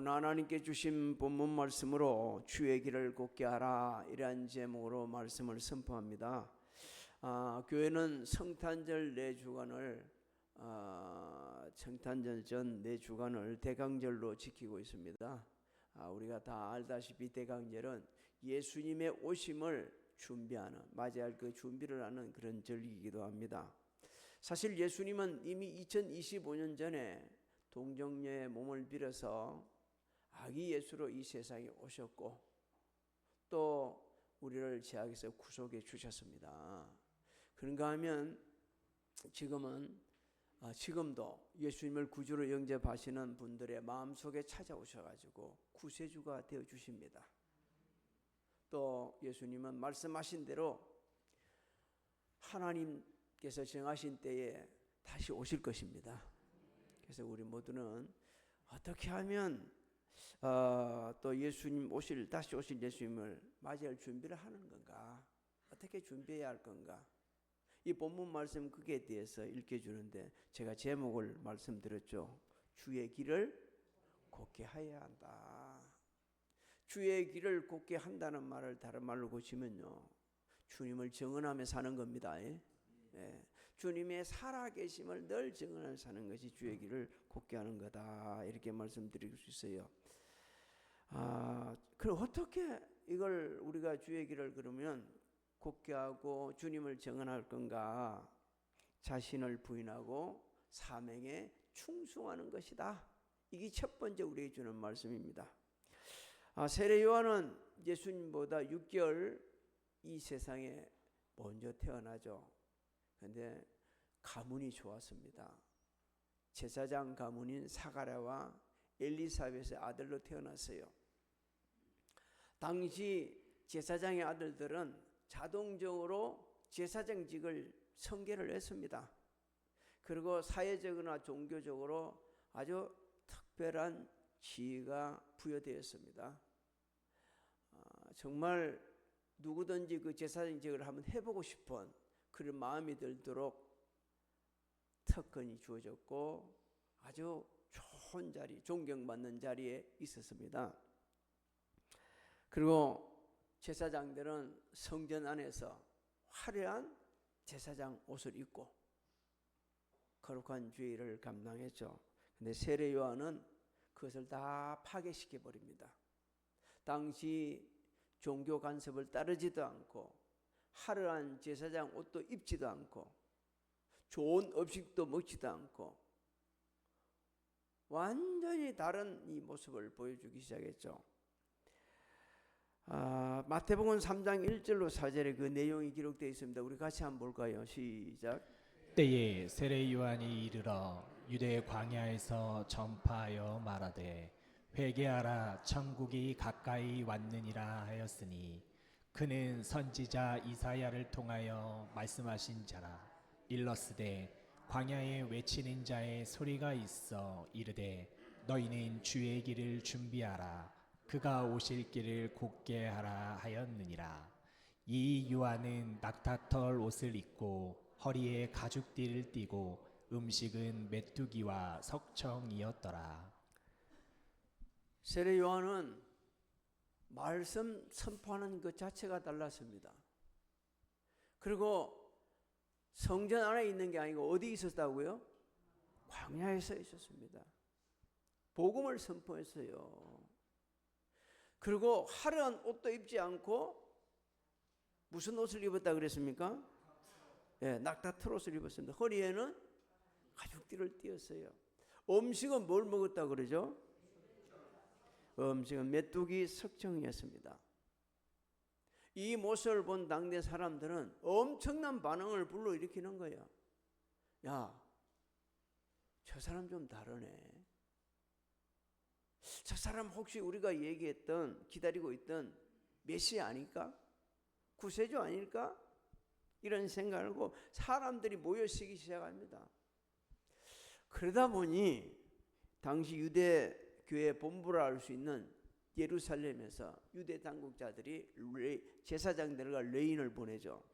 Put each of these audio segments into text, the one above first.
오늘 하나님께 주신 본문 말씀으로 주의 길을 곱게 하라, 이러한 제목으로 말씀을 선포합니다. 교회는 성탄절 4주간을 성탄절 전 4주간을 대강절로 지키고 있습니다. 우리가 다 알다시피 대강절은 예수님의 오심을 준비하는, 맞이할 그 준비를 하는 그런 절기이기도 합니다. 사실 예수님은 이미 2025년 전에 동정녀의 몸을 빌어서 아기 예수로 이 세상에 오셨고 또 우리를 죄악에서 구속해 주셨습니다. 그런가 하면 지금도 예수님을 구주로 영접하시는 분들의 마음속에 찾아오셔가지고 구세주가 되어 주십니다. 또 예수님은 말씀하신 대로 하나님께서 정하신 때에 다시 오실 것입니다. 그래서 우리 모두는 어떻게 하면 또 다시 오실 예수님을 맞이할 준비를 하는 건가? 어떻게 준비해야 할 건가? 이 본문 말씀 그에 대해서 읽혀주는데 제가 제목을 말씀드렸죠. 주의 길을 곱게 해야 한다. 주의 길을 곱게 한다는 말을 다른 말로 고치면요, 주님을 증언하며 사는 겁니다. 주님의 살아계심을 늘 증언하며 사는 것이 주의 길을 곱게 하는 거다, 이렇게 말씀드릴 수 있어요. 그럼 어떻게 이걸 우리가 주의 길을 그러면 곱게 하고 주님을 증언할 건가? 자신을 부인하고 사명에 충성하는 것이다. 이게 첫 번째 우리에게 주는 말씀입니다. 세례 요한은 예수님보다 6개월 이 세상에 먼저 태어나죠. 그런데 가문이 좋았습니다. 제사장 가문인 사가랴와 엘리사벳의 아들로 태어났어요. 당시 제사장의 아들들은 자동적으로 제사장직을 성계를 했습니다. 그리고 사회적이나 종교적으로 아주 특별한 지위가 부여되었습니다. 정말 누구든지 그 제사장직을 한번 해보고 싶은 그런 마음이 들도록 특권이 주어졌고 아주 좋은 자리, 존경받는 자리에 있었습니다. 그리고 제사장들은 성전 안에서 화려한 제사장 옷을 입고 거룩한 죄를 감당했죠. 근데 세례 요한은 그것을 다 파괴시켜 버립니다. 당시 종교 간섭을 따르지도 않고 화려한 제사장 옷도 입지도 않고 좋은 음식도 먹지도 않고 완전히 다른 이 모습을 보여주기 시작했죠. 마태복음 3장 1절로 4절에 그 내용이 기록되어 있습니다. 우리 같이 한번 볼까요? 시작. 때에 세례 요한이 이르러 유대 광야에서 전파하여 말하되 회개하라, 천국이 가까이 왔느니라 하였으니 그는 선지자 이사야를 통하여 말씀하신 자라. 일러스되 광야에 외치는 자의 소리가 있어 이르되 너희는 주의 길을 준비하라, 그가 오실 길을 곱게 하라 하였느니라. 이 요한은 낙타털 옷을 입고 허리에 가죽띠를 띠고 음식은 메뚜기와 석청이었더라. 세례 요한은 말씀 선포하는 것 자체가 달랐습니다. 그리고 성전 안에 있는 게 아니고 어디 있었다고요? 광야에서 있었습니다. 복음을 선포했어요. 그리고 화려한 옷도 입지 않고 무슨 옷을 입었다 그랬습니까? 낙타털 옷을 입었습니다. 허리에는 가죽띠를 띄었어요. 음식은 뭘 먹었다 그러죠? 음식은 메뚜기 석청이었습니다. 이 모습을 본 당대 사람들은 엄청난 반응을 불러일으키는 거예요. 야, 저 사람 좀 다르네. 저 사람 혹시 우리가 얘기했던, 기다리고 있던 메시아 아닐까? 구세주 아닐까? 이런 생각을 하고 사람들이 모여쓰기 시작합니다. 그러다 보니 당시 유대 교회 본부라 할 수 있는 예루살렘에서 유대 당국자들이 제사장들과 레인을 보내죠.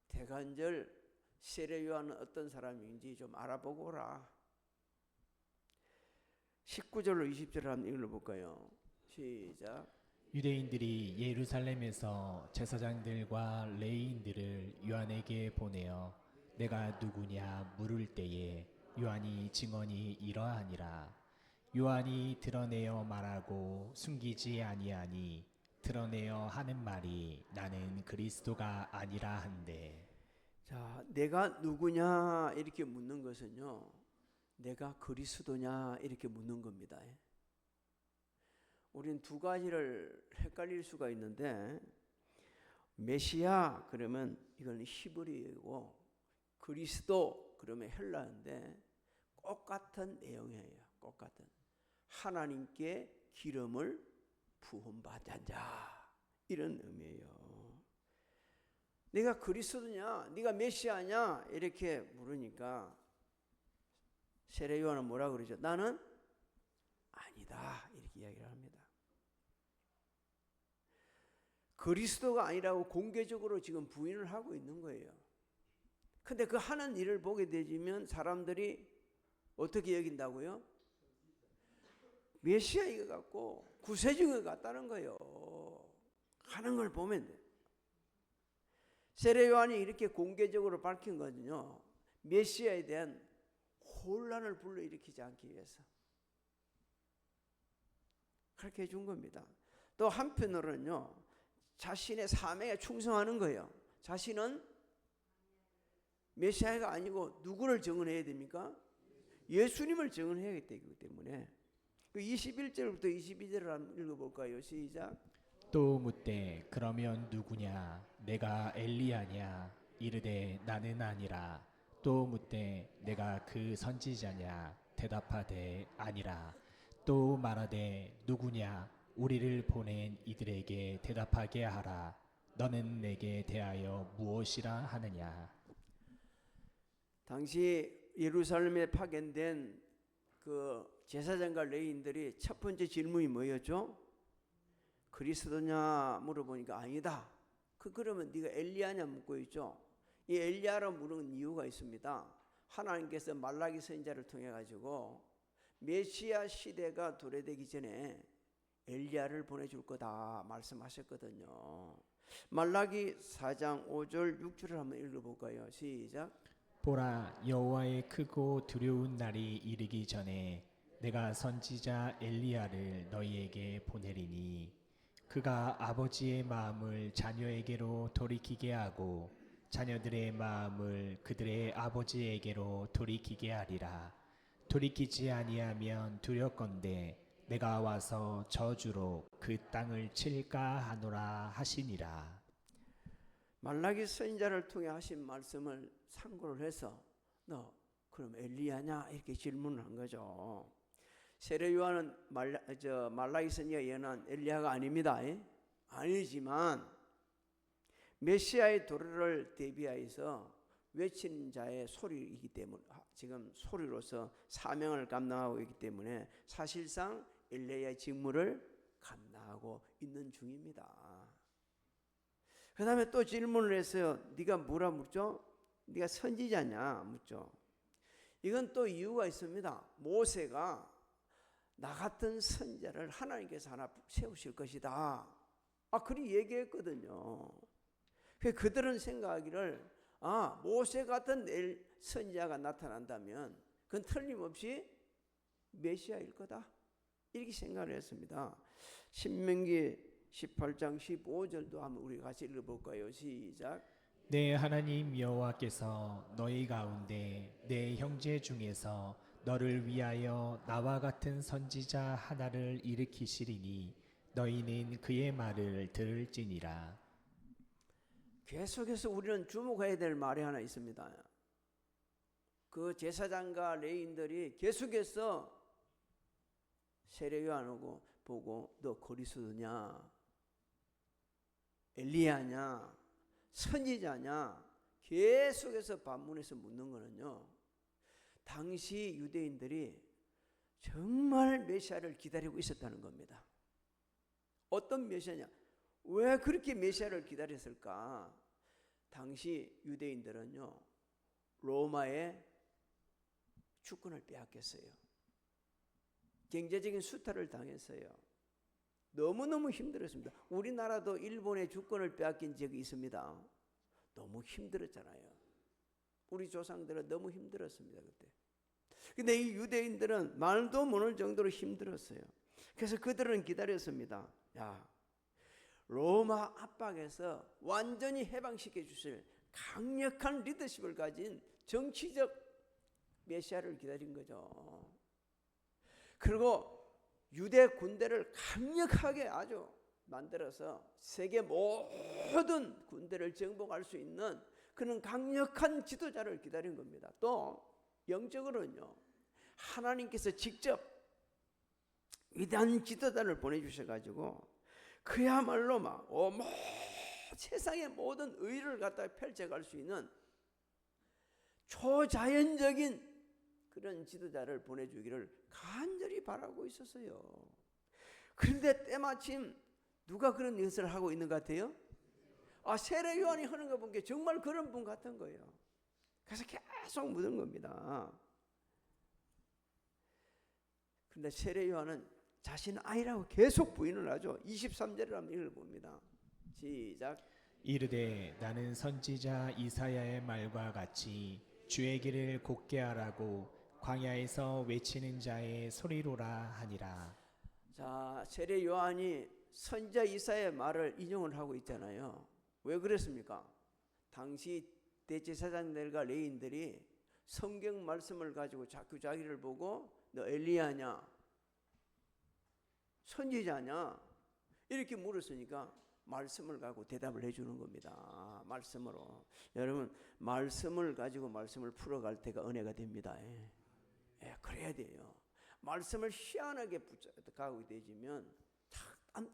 대간절 세례 요한은 어떤 사람인지 좀 알아보고 오라. 19절로 20절을 한번 읽어볼까요? 시작. 유대인들이 예루살렘에서 제사장들과 레위인들을 요한에게 보내어 내가 누구냐 물을 때에 요한이 증언이 이러하니라. 요한이 드러내어 말하고 숨기지 아니하니 드러내어 하는 말이 나는 그리스도가 아니라 한데. 자, 내가 누구냐 이렇게 묻는 것은요, 내가 그리스도냐 이렇게 묻는 겁니다. 우린 두 가지를 헷갈릴 수가 있는데, 메시아 그러면 이건 히브리어고 그리스도 그러면 헬라어인데 똑같은 내용이에요. 똑같은 하나님께 기름을 부음받은 자 이런 의미예요. 네가 그리스도냐, 네가 메시아냐 이렇게 물으니까 세례 요한은 뭐라 그러죠? 나는 아니다 이렇게 이야기를 합니다. 그리스도가 아니라고 공개적으로 지금 부인을 하고 있는 거예요. 근데 그 하는 일을 보게 되면 사람들이 어떻게 여긴다고요? 메시아인 것 같고 구세주인 것 같다는 거예요. 하는 걸 보면 돼. 세례 요한이 이렇게 공개적으로 밝힌 거는요, 메시아에 대한 혼란을 불러일으키지 않기 위해서 그렇게 해준 겁니다. 또 한편으로는요, 자신의 사명에 충성하는 거예요. 자신은 메시아가 아니고 누구를 증언해야 됩니까? 예수님을 증언해야 되기 때문에. 21절부터 22절을 한번 읽어볼까요? 시작. 또 묻되 그러면 누구냐 내가 엘리야냐 이르되 나는 아니라. 또 묻되 내가 그 선지자냐 대답하되 아니라. 또 말하되 누구냐 우리를 보낸 이들에게 대답하게 하라. 너는 내게 대하여 무엇이라 하느냐. 당시 예루살렘에 파견된 그 제사장과 레위인들이 첫 번째 질문이 뭐였죠? 그리스도냐 물어보니까 아니다. 그러면 네가 엘리야냐 묻고 있죠. 이 엘리야로 물은 이유가 있습니다. 하나님께서 말라기 선지자를 통해 가지고 메시아 시대가 도래되기 전에 엘리야를 보내줄 거다 말씀하셨거든요. 말라기 4장 5절 6절을 한번 읽어볼까요? 시작. 보라 여호와의 크고 두려운 날이 이르기 전에 내가 선지자 엘리야를 너희에게 보내리니 그가 아버지의 마음을 자녀에게로 돌이키게 하고 자녀들의 마음을 그들의 아버지에게로 돌이키게 하리라. 돌이키지 아니하면 두렵건대 내가 와서 저주로 그 땅을 칠까 하노라 하시니라. 말라기 선지자를 통해 하신 말씀을 참고를 해서 너 그럼 엘리야냐 이렇게 질문을 한 거죠. 세례 요한은 말라기 선지자가 예언한 엘리야가 아닙니다. 아니지만 메시아의 도래를 대비하여서 외친 자의 소리이기 때문에 지금 소리로서 사명을 감당하고 있기 때문에 사실상 엘리야의 직무를 감당하고 있는 중입니다. 그 다음에 또 질문을 했어요. 네가 뭐라 묻죠? 네가 선지자냐 묻죠. 이건 또 이유가 있습니다. 모세가 나 같은 선지자를 하나님께서 하나 세우실 것이다. 그리 얘기했거든요. 그들은 생각하기를 모세 같은 선지자가 나타난다면 그건 틀림없이 메시아일 거다. 이렇게 생각을 했습니다. 신명기 18장 15절도 한번 우리 같이 읽어볼까요? 시작. 내 하나님 여호와께서 너희 가운데 내 형제 중에서 너를 위하여 나와 같은 선지자 하나를 일으키시리니 너희는 그의 말을 들을지니라. 계속해서 우리는 주목해야 될 말이 하나 있습니다. 그 제사장과 레위인들이 계속해서 세례 요한하고 보고 너 그리스도냐 엘리야냐 선지자냐 계속해서 반문해서 묻는 거는요, 당시 유대인들이 정말 메시아를 기다리고 있었다는 겁니다. 어떤 메시아냐? 왜 그렇게 메시아를 기다렸을까? 당시 유대인들은요, 로마의 주권을 빼앗겼어요. 경제적인 수탈을 당했어요. 너무너무 힘들었습니다. 우리나라도 일본의 주권을 빼앗긴 적이 있습니다. 너무 힘들었잖아요. 우리 조상들은 너무 힘들었습니다, 그때. 근데 이 유대인들은 말도 못할 정도로 힘들었어요. 그래서 그들은 기다렸습니다. 야, 로마 압박에서 완전히 해방시켜 주실 강력한 리더십을 가진 정치적 메시아를 기다린 거죠. 그리고 유대 군대를 강력하게 아주 만들어서 세계 모든 군대를 정복할 수 있는 그런 강력한 지도자를 기다린 겁니다. 또 영적으로는요, 하나님께서 직접 위대한 지도자를 보내주셔가지고 그야말로 막 세상의 모든 의를 갖다 펼쳐갈 수 있는 초자연적인 그런 지도자를 보내주기를 간절히 바라고 있었어요. 그런데 때마침 누가 그런 일을 하고 있는 것 같아요? 세례 요한이 하는 거 보니까 정말 그런 분 같은 거예요. 그래서 계속 묻은 겁니다. 그런데 세례 요한은 자신은 아니라고 계속 부인을 하죠. 23절을 한번 읽어봅니다. 시작. 이르되 나는 선지자 이사야의 말과 같이 주의 길을 곧게 하라고 광야에서 외치는 자의 소리로라 하니라. 자, 세례 요한이 선지자 이사야의 말을 인용을 하고 있잖아요. 왜 그랬습니까? 당시 대제사장들과 레위인들이 성경 말씀을 가지고 자꾸 자기를 보고 너 엘리야냐? 선지자냐? 이렇게 물었으니까 말씀을 가지고 대답을 해주는 겁니다. 말씀으로. 여러분, 말씀을 가지고 말씀을 풀어갈 때가 은혜가 됩니다. 그래야 돼요. 말씀을 희한하게 붙잡고 되지면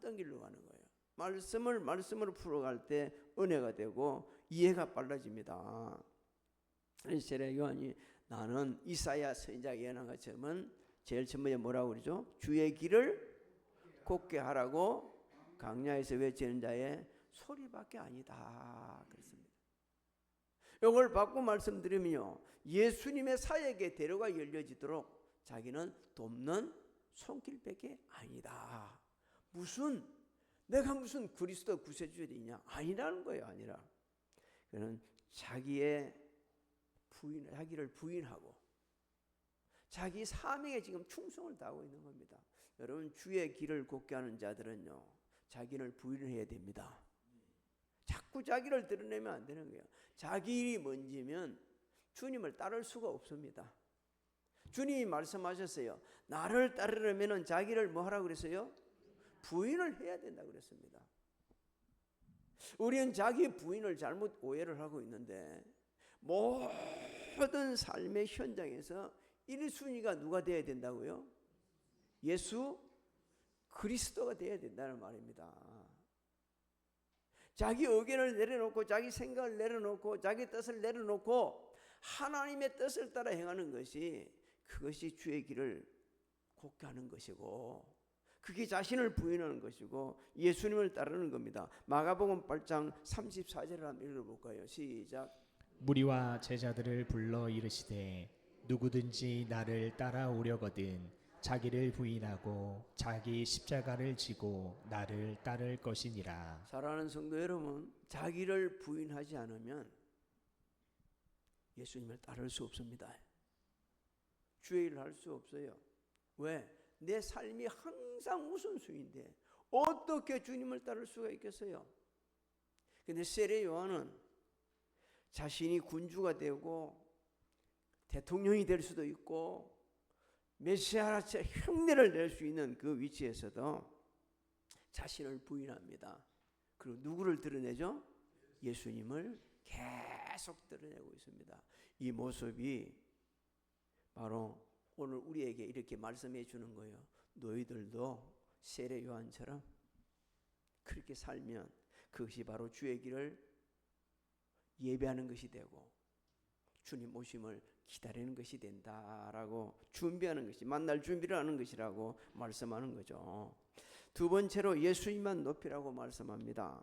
딴 길로 가는 거예요. 말씀으로 풀어갈 때 은혜가 되고 이해가 빨라집니다. 세례 요한이 나는 이사야 선지자가 예언한 것처럼 제일 처음에 뭐라고 그러죠? 주의 길을 곧게 하라고 광야에서 외치는 자의 소리밖에 아니다. 그렇습니다. 이걸 받고 말씀드리면요, 예수님의 사역의 대로가 열려지도록 자기는 돕는 손길밖에 아니다. 내가 무슨 그리스도 구세주이냐? 아니라는 거예요. 아니라 그는 자기를 부인하고 자기 사명에 지금 충성을 다하고 있는 겁니다. 여러분, 주의 길을 곧게 하는 자들은요, 자기를 부인해야 됩니다. 자꾸 자기를 드러내면 안 되는 거예요. 자기 일이 먼저면 주님을 따를 수가 없습니다. 주님이 말씀하셨어요. 나를 따르려면 자기를 뭐 하라고 그랬어요? 부인을 해야 된다고 그랬습니다. 우리는 자기 부인을 잘못 오해를 하고 있는데 모든 삶의 현장에서 1순위가 누가 돼야 된다고요? 예수 그리스도가 돼야 된다는 말입니다. 자기 의견을 내려놓고 자기 생각을 내려놓고 자기 뜻을 내려놓고 하나님의 뜻을 따라 행하는 그것이 주의 길을 곧게 하는 것이고, 그게 자신을 부인하는 것이고 예수님을 따르는 겁니다. 마가복음 8장 34절을 한번 읽어볼까요? 시작. 무리와 제자들을 불러 이르시되 누구든지 나를 따라오려거든 자기를 부인하고 자기 십자가를 지고 나를 따를 것이니라. 사랑하는 성도 여러분, 자기를 부인하지 않으면 예수님을 따를 수 없습니다. 주의 일을 할 수 없어요. 왜? 내 삶이 항상 우선순위인데 어떻게 주님을 따를 수가 있겠어요? 근데 세례 요한은 자신이 군주가 되고 대통령이 될 수도 있고 메시아라처 흉내를 낼 수 있는 그 위치에서도 자신을 부인합니다. 그리고 누구를 드러내죠? 예수님을 계속 드러내고 있습니다. 이 모습이 바로 오늘 우리에게 이렇게 말씀해 주는 거예요. 너희들도 세례 요한처럼 그렇게 살면 그것이 바로 주의 길을 예배하는 것이 되고 주님 오심을 기다리는 것이 된다라고 준비하는 것이, 만날 준비를 하는 것이라고 말씀하는 거죠. 두 번째로 예수님만 높이라고 말씀합니다.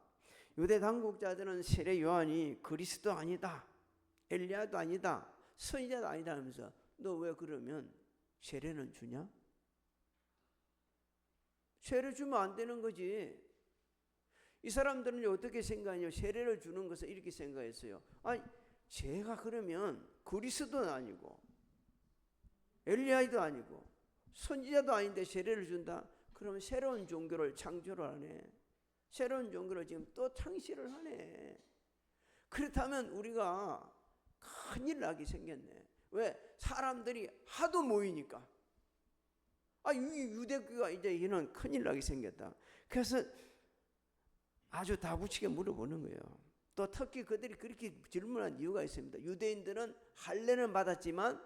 유대 당국자들은 세례 요한이 그리스도 아니다, 엘리야도 아니다, 선지자도 아니다 하면서 너 왜 그러면 세례는 주냐? 세례 주면 안 되는 거지. 이 사람들은 어떻게 생각하냐? 세례를 주는 것을 이렇게 생각했어요. 아니, 제가 그러면 그리스도는 아니고 엘리야도 아니고 선지자도 아닌데 세례를 준다? 그러면 새로운 종교를 창조를 하네. 새로운 종교를 지금 또 창시를 하네. 그렇다면 우리가 큰일 나게 생겼네. 왜? 사람들이 하도 모이니까. 유대교가 이제 이는 큰일 나게 생겼다. 그래서 아주 다부치게 물어보는 거예요. 또 특히 그들이 그렇게 질문한 이유가 있습니다. 유대인들은 할례는 받았지만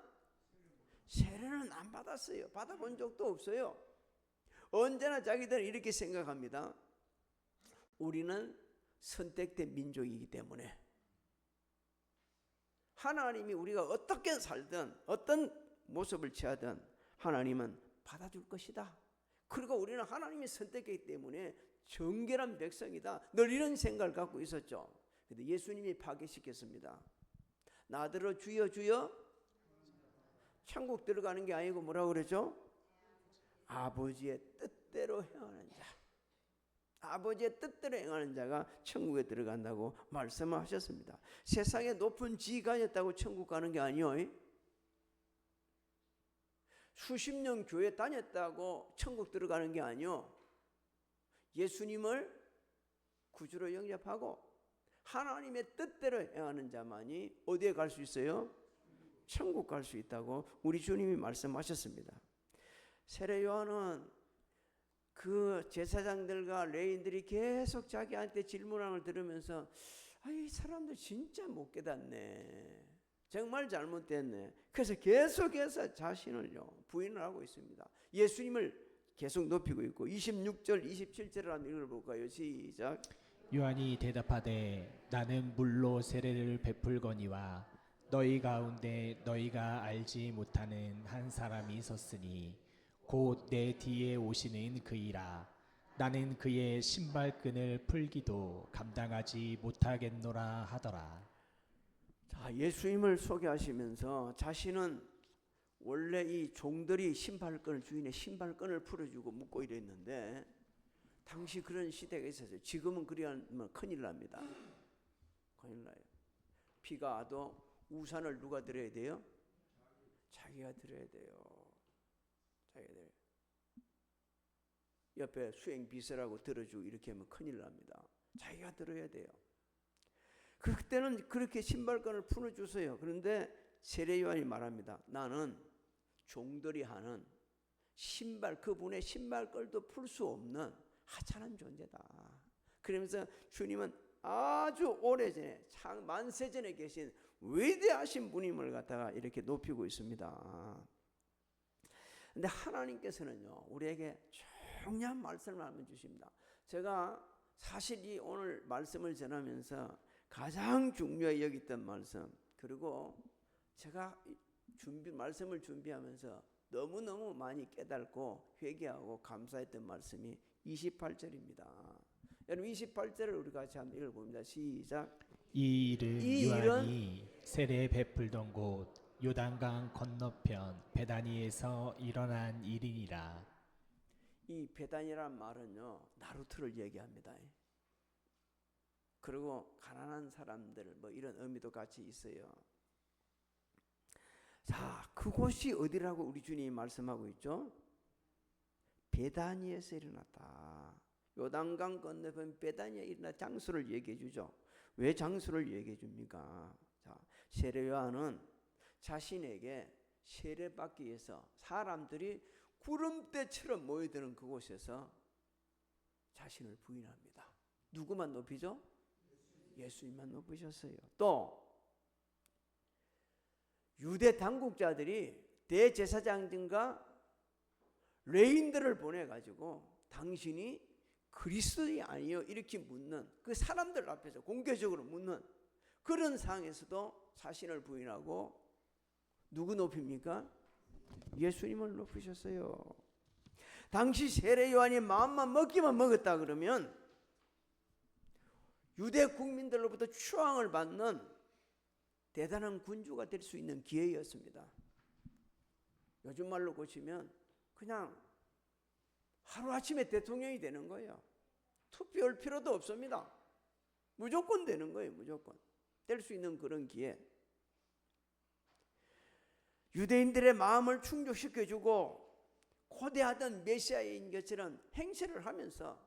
세례는 안 받았어요. 받아본 적도 없어요. 언제나 자기들은 이렇게 생각합니다. 우리는 선택된 민족이기 때문에 하나님이 우리가 어떻게 살든 어떤 모습을 취하든 하나님은 받아줄 것이다. 그리고 우리는 하나님이 선택했기 때문에 정결한 백성이다. 늘 이런 생각을 갖고 있었죠. 근데 예수님이 파괴시켰습니다. 나더러 주여 주여 천국 들어가는 게 아니고 뭐라고 그랬죠? 아버지의 뜻대로 행하는 자. 아버지의 뜻대로 행하는 자가 천국에 들어간다고 말씀하셨습니다. 세상에 높은 지위가 있다고 천국 가는 게 아니에요. 수십 년 교회 다녔다고 천국 들어가는 게 아니요. 예수님을 구주로 영접하고 하나님의 뜻대로 행하는 자만이 어디에 갈 수 있어요? 천국 갈 수 있다고 우리 주님이 말씀하셨습니다. 세례 요한은 그 제사장들과 레인들이 계속 자기한테 질문하는 걸 들으면서 이 사람들 진짜 못 깨닫네. 정말 잘못됐네. 그래서 계속해서 자신을요 부인을 하고 있습니다. 예수님을 계속 높이고 있고 26절 27절을 한번 읽어볼까요? 시작. 요한이 대답하되 나는 물로 세례를 베풀거니와 너희 가운데 너희가 알지 못하는 한 사람이 있었으니 곧 내 뒤에 오시는 그이라. 나는 그의 신발끈을 풀기도 감당하지 못하겠노라 하더라. 자, 예수님을 소개하시면서 자신은 원래 이 종들이 신발끈을 주인의 신발끈을 풀어주고 묶고 이랬는데 당시 그런 시대가 있었어요. 지금은 그리하면 큰일 납니다. 큰일 나요. 비가 와도 우산을 누가 들어야 돼요? 자기가 들어야 돼요. 자기가 들어야 돼요. 옆에 수행 비서라고 들어주고 이렇게 하면 큰일 납니다. 자기가 들어야 돼요. 그때는 그렇게 신발끈을 풀어주세요. 그런데 세례 요한이 말합니다. 나는 종들이 하는 그분의 신발끈도 풀 수 없는 하찮은 존재다. 그러면서 주님은 아주 오래전에 만세전에 계신 위대하신 분임을 갖다가 이렇게 높이고 있습니다. 근데 하나님께서는요 우리에게 중요한 말씀을 한번 주십니다. 제가 사실 이 오늘 말씀을 전하면서 가장 중요히 여겼던 말씀, 그리고 제가 말씀을 준비하면서 너무너무 많이 깨닫고 회개하고 감사했던 말씀이 28절입니다. 여러분 28절을 우리 같이 한번 읽어봅니다. 시작. 이 일은 요한이 세례 베풀던 곳 요단강 건너편 베다니에서 일어난 일이니라. 이 베다니란 말은요 나루트를 얘기합니다. 그리고 가난한 사람들 뭐 이런 의미도 같이 있어요. 자, 그곳이 어디라고 우리 주님이 말씀하고 있죠? 베다니에서 일어났다. 요단강 건너편 베다니에 일어난 장소를 얘기해 주죠. 왜 장소를 얘기해 줍니까? 자, 세례 요한은 자신에게 세례받기 위해서 사람들이 구름대처럼 모여드는 그곳에서 자신을 부인합니다. 누구만 높이죠? 예수님만 높으셨어요. 또 유대 당국자들이 대제사장들과 레인들을 보내가지고 당신이 그리스도이 아니요 이렇게 묻는, 그 사람들 앞에서 공개적으로 묻는 그런 상황에서도 자신을 부인하고 누구 높입니까? 예수님을 높이셨어요. 당시 세례 요한이 마음만 먹기만 먹었다 그러면 유대 국민들로부터 추앙을 받는 대단한 군주가 될 수 있는 기회였습니다. 요즘 말로 고치면 그냥 하루아침에 대통령이 되는 거예요. 투표할 필요도 없습니다. 무조건 되는 거예요. 무조건 될 수 있는 그런 기회. 유대인들의 마음을 충족시켜주고 고대하던 메시아인 것처럼 행세를 하면서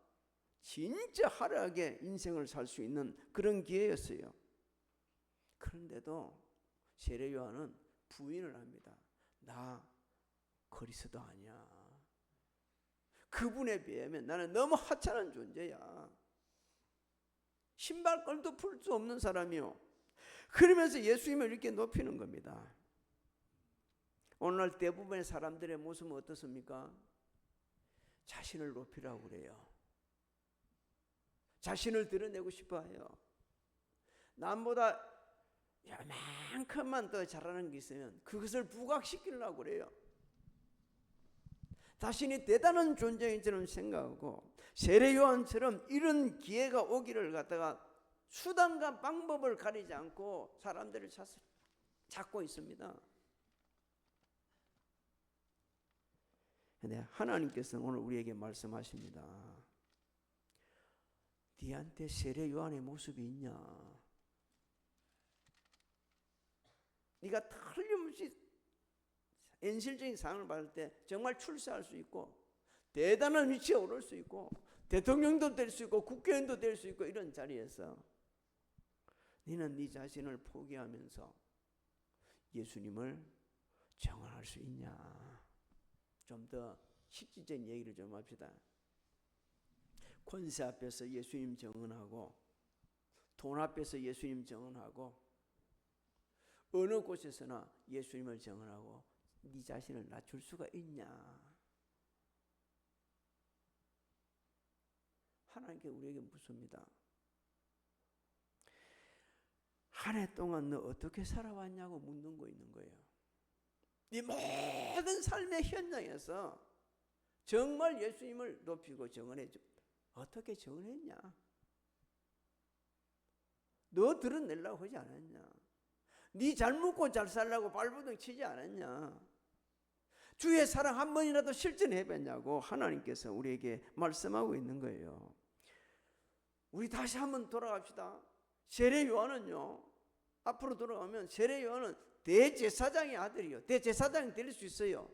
진짜 화려하게 인생을 살 수 있는 그런 기회였어요. 그런데도 세례 요한은 부인을 합니다. 나 그리스도 아니야. 그분에 비하면 나는 너무 하찮은 존재야. 신발끈도 풀 수 없는 사람이요. 그러면서 예수님을 이렇게 높이는 겁니다. 오늘날 대부분의 사람들의 모습은 어떻습니까? 자신을 높이라고 그래요. 자신을 드러내고 싶어 해요. 남보다 요만큼만 더 잘하는 게 있으면 그것을 부각시키려고 그래요. 자신이 대단한 존재인처럼 생각하고 세례 요한처럼 이런 기회가 오기를 갖다가 수단과 방법을 가리지 않고 사람들을 찾고 있습니다. 근데 하나님께서는 오늘 우리에게 말씀하십니다. 네한테 세례 요한의 모습이 있냐? 네가 틀림없이 현실적인 상황을 봤을 때 정말 출세할 수 있고 대단한 위치에 오를 수 있고 대통령도 될 수 있고 국회의원도 될 수 있고 이런 자리에서 너는 네 자신을 포기하면서 예수님을 정언할 수 있냐? 좀 더 실질적인 얘기를 좀 합시다. 권세 앞에서 예수님 정언하고 돈 앞에서 예수님 정언하고 어느 곳에서나 예수님을 정언하고 네 자신을 낮출 수가 있냐? 하나님께 우리에게 묻습니다. 한 해 동안 너 어떻게 살아왔냐고 묻는 거 있는 거예요. 네 모든 삶의 현장에서 정말 예수님을 높이고 정언해줘. 어떻게 정언했냐? 너 드러내려고 하지 않았냐? 네 잘 먹고 잘 살라고 발버둥 치지 않았냐? 주의 사랑 한 번이라도 실천해봤냐고 하나님께서 우리에게 말씀하고 있는 거예요. 우리 다시 한번 돌아갑시다. 세례 요한은요, 앞으로 돌아가면 세례 요한은 대제사장의 아들이요. 대제사장이 될 수 있어요.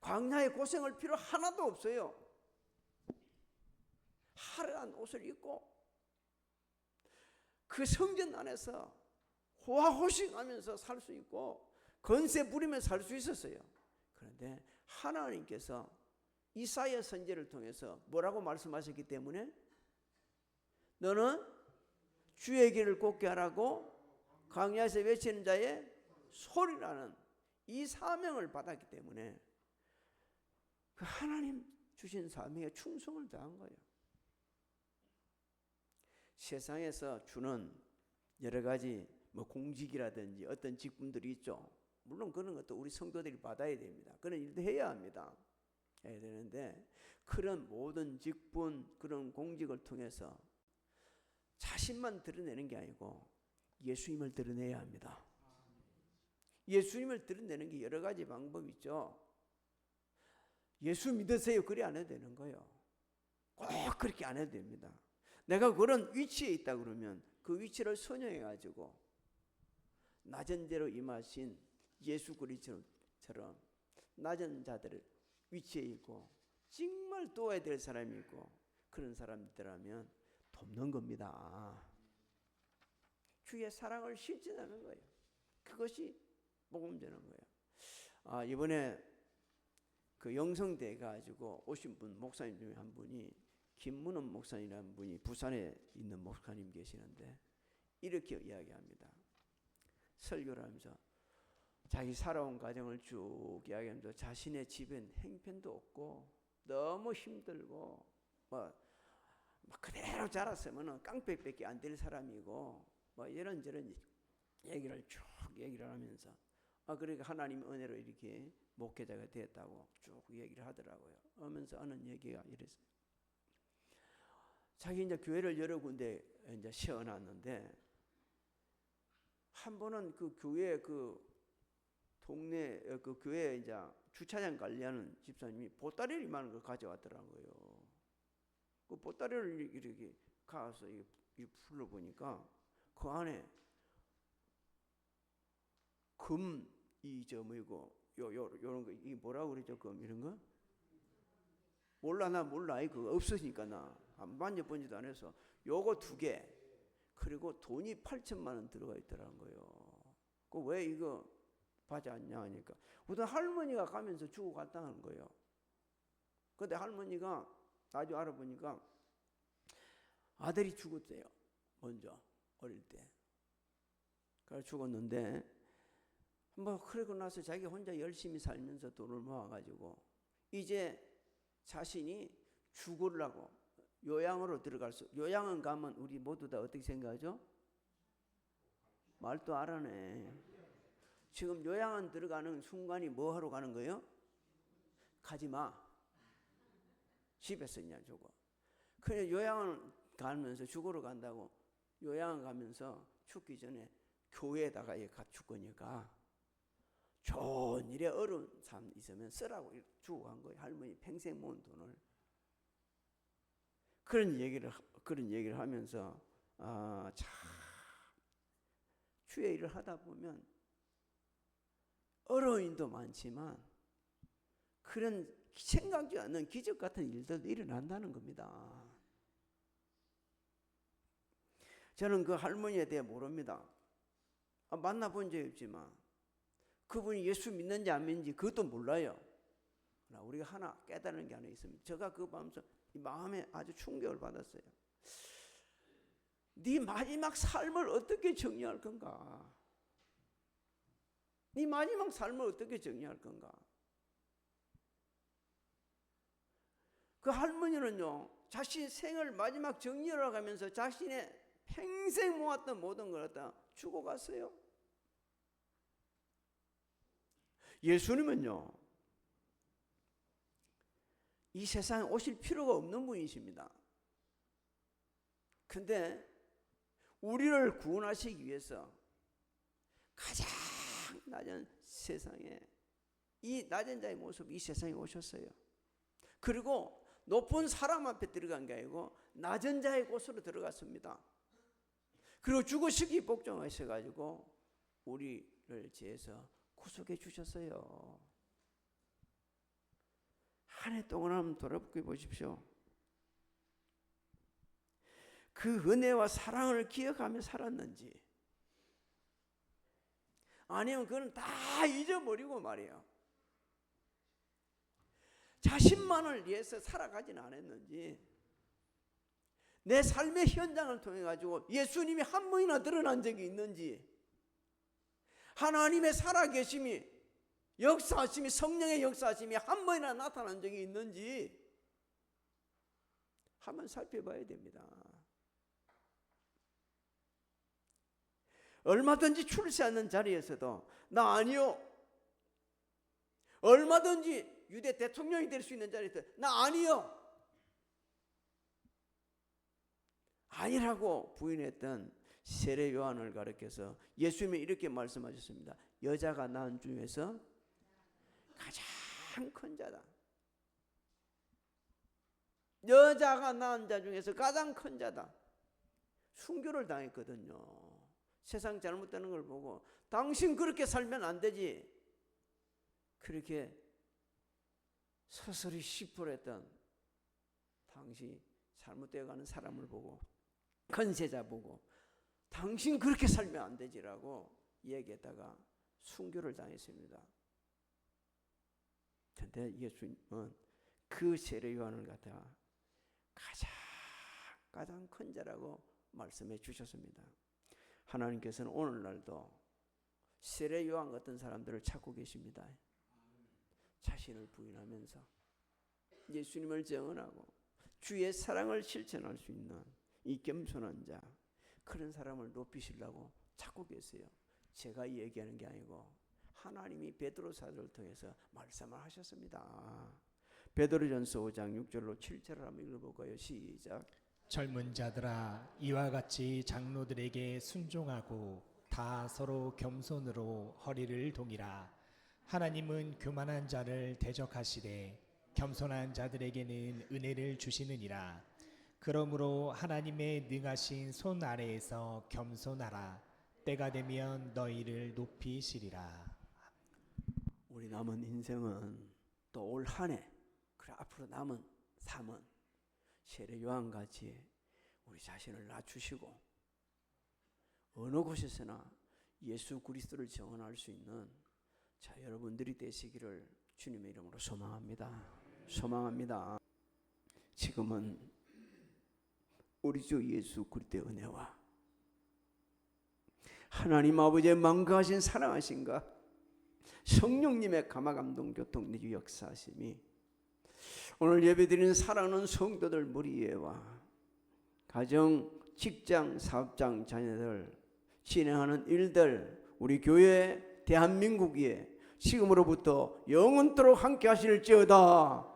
광야에 고생할 필요 하나도 없어요. 화려한 옷을 입고 그 성전 안에서 호화호식하면서 살 수 있고 건세 부리며 살 수 있었어요. 그런데 하나님께서 이사야 선지자를 통해서 뭐라고 말씀하셨기 때문에 너는 주의 길을 곱게 하라고 광야에서 외치는 자의 소리라는 이 사명을 받았기 때문에 그 하나님 주신 사명에 충성을 다한 거예요. 세상에서 주는 여러 가지 공직이라든지 어떤 직분들이 있죠. 물론 그런 것도 우리 성도들이 받아야 됩니다. 그런 일도 해야 합니다. 해야 되는데 그런 모든 직분, 그런 공직을 통해서 자신만 드러내는 게 아니고 예수님을 드러내야 합니다. 예수님을 드러내는 게 여러 가지 방법이 있죠. 예수 믿으세요. 그래 안 해도 되는 거예요. 꼭 그렇게 안 해도 됩니다. 내가 그런 위치에 있다 그러면 그 위치를 선용해 가지고 낮은 데로 임하신 예수 그리스도처럼 낮은 자들을 위치에 있고 정말 도와야 될 사람이 있고 그런 사람들이라면 돕는 겁니다. 주의 사랑을 실천하는 거예요. 그것이 복음 되는 거예요. 이번에 그 영성대 가지고 오신 분 목사님 중에 한 분이 김문원 목사님이라는 분이 부산에 있는 목사님 계시는데 이렇게 이야기합니다. 설교를 하면서 자기 살아온 과정을 쭉 이야기하면서 자신의 집엔 행편도 없고 너무 힘들고 그대로 자랐으면 깡패밖에 안 될 사람이고 이런저런 얘기를 쭉 얘기를 하면서 그러니까 하나님 은혜로 이렇게 목회자가 됐다고 쭉 얘기를 하더라고요. 하면서 하는 얘기가 이랬어요. 자기 이제 교회를 여러 군데 이제 세워놨는데 한 번은 그 교회 그 동네 그 교회 이제 주차장 관리하는 집사님이 보따리를 이만한 걸 가져왔더라고요. 그 보따리를 이렇게 가서 이 풀러 보니까 그 안에 금이 저 뭐고 요런 거 이 뭐라고 그러죠? 금 이런 거? 몰라 나 몰라 그거 없으니까 나 안 만져본지도 안 해서 요거 2개 그리고 돈이 8천만 원 들어가 있더라는 거예요. 그 왜 이거 받지 않냐 하니까 우선 할머니가 가면서 주고 갔다는 거예요. 근데 할머니가 나중에 알아보니까 아들이 죽었대요. 먼저 어릴 때. 그래서 죽었는데 뭐 그러고 나서 자기 혼자 열심히 살면서 돈을 모아가지고 이제 자신이 죽으려고 요양으로 요양원 가면 우리 모두 다 어떻게 생각하죠? 말도 알아네. 지금 요양원 들어가는 순간이 뭐 하러 가는 거예요? 가지마. 집에서 그냥 죽어. 그래 요양원 가면서 죽으러 간다고 요양원 가면서 죽기 전에 교회에다가 죽 거니까 좋은 일에 어려운 삶 있으면 쓰라고 주고 간 거예요. 할머니 평생 모은 돈을. 그런 얘기를 하면서 참 주의 일을 하다 보면 어려운 일도 많지만 그런 생각지 않는 기적 같은 일들도 일어난다는 겁니다. 저는 그 할머니에 대해 모릅니다. 만나본 적이 없지만 그분이 예수 믿는지 안 믿는지 그것도 몰라요. 우리가 하나 깨달은 게 하나 있습니다. 제가 그거 보면서 마음에 아주 충격을 받았어요. 네 마지막 삶을 어떻게 정리할 건가? 네 마지막 삶을 어떻게 정리할 건가? 그 할머니는요, 자신 생을 마지막 정리하러 가면서 자신의 평생 모았던 모든 걸 갖다 주고 갔어요. 예수님은요, 이 세상에 오실 필요가 없는 분이십니다. 근데 우리를 구원하시기 위해서 가장 낮은 세상에 이 낮은 자의 모습 이 세상에 오셨어요. 그리고 높은 사람 앞에 들어간 게 아니고 낮은 자의 곳으로 들어갔습니다. 그리고 죽으시기 복종하셔가지고 우리를 죄에서 구속해 주셨어요. 한 해 동안 한번 돌아보게 보십시오. 그 은혜와 사랑을 기억하며 살았는지 아니면 그건 다 잊어버리고 말이에요. 자신만을 위해서 살아가지는 않았는지 내 삶의 현장을 통해 가지고 예수님이 한 번이나 드러난 적이 있는지 하나님의 살아계심이 역사하심이 성령의 역사하심이 한 번이나 나타난 적이 있는지 한번 살펴봐야 됩니다. 얼마든지 출세하는 자리에서도 나 아니요. 얼마든지 유대 대통령이 될 수 있는 자리에서 나 아니요. 아니라고 부인했던 세례 요한을 가리켜서 예수님이 이렇게 말씀하셨습니다. 여자가 낳은 중에서 가장 큰 자다. 여자가 낳은 자 중에서 가장 큰 자다. 순교를 당했거든요. 세상 잘못되는 걸 보고 당신 그렇게 살면 안 되지. 그렇게 서서히 시풀했던 당시 잘못되어가는 사람을 보고 권세자 보고 당신 그렇게 살면 안 되지라고 얘기했다가 순교를 당했습니다. 그런데 예수님은 그 세례 요한을 갖다가 가장 큰 자라고 말씀해 주셨습니다. 하나님께서는 오늘날도 세례 요한 같은 사람들을 찾고 계십니다. 자신을 부인하면서 예수님을 증언하고 주의 사랑을 실천할 수 있는 이 겸손한 자, 그런 사람을 높이시려고 찾고 계세요. 제가 얘기하는 게 아니고 하나님이 베드로 사도를 통해서 말씀을 하셨습니다. 베드로전서 5장 6절로 7절을 한번 읽어볼까요? 시작. 젊은 자들아 이와 같이 장로들에게 순종하고 다 서로 겸손으로 허리를 동이라. 하나님은 교만한 자를 대적하시되 겸손한 자들에게는 은혜를 주시느니라. 그러므로 하나님의 능하신 손 아래에서 겸손하라. 때가 되면 너희를 높이시리라. 우리 남은 인생은 또 올 한 해, 그래 앞으로 남은 삶은 세례 요한같이 우리 자신을 낮추시고 어느 곳에서나 예수 그리스도를 증언할 수 있는 자 여러분들이 되시기를 주님의 이름으로 소망합니다. 소망합니다. 지금은 우리 주 예수 그리스도의 은혜와 하나님 아버지의 만가하신 사랑하신가 성령님의 감화감동 교통 내주 역사하심이 오늘 예배드리는 사랑하는 성도들 무리예와 가정, 직장, 사업장 자녀들 진행하는 일들 우리 교회 대한민국 위에 지금으로부터 영원토록 함께 하실지어다.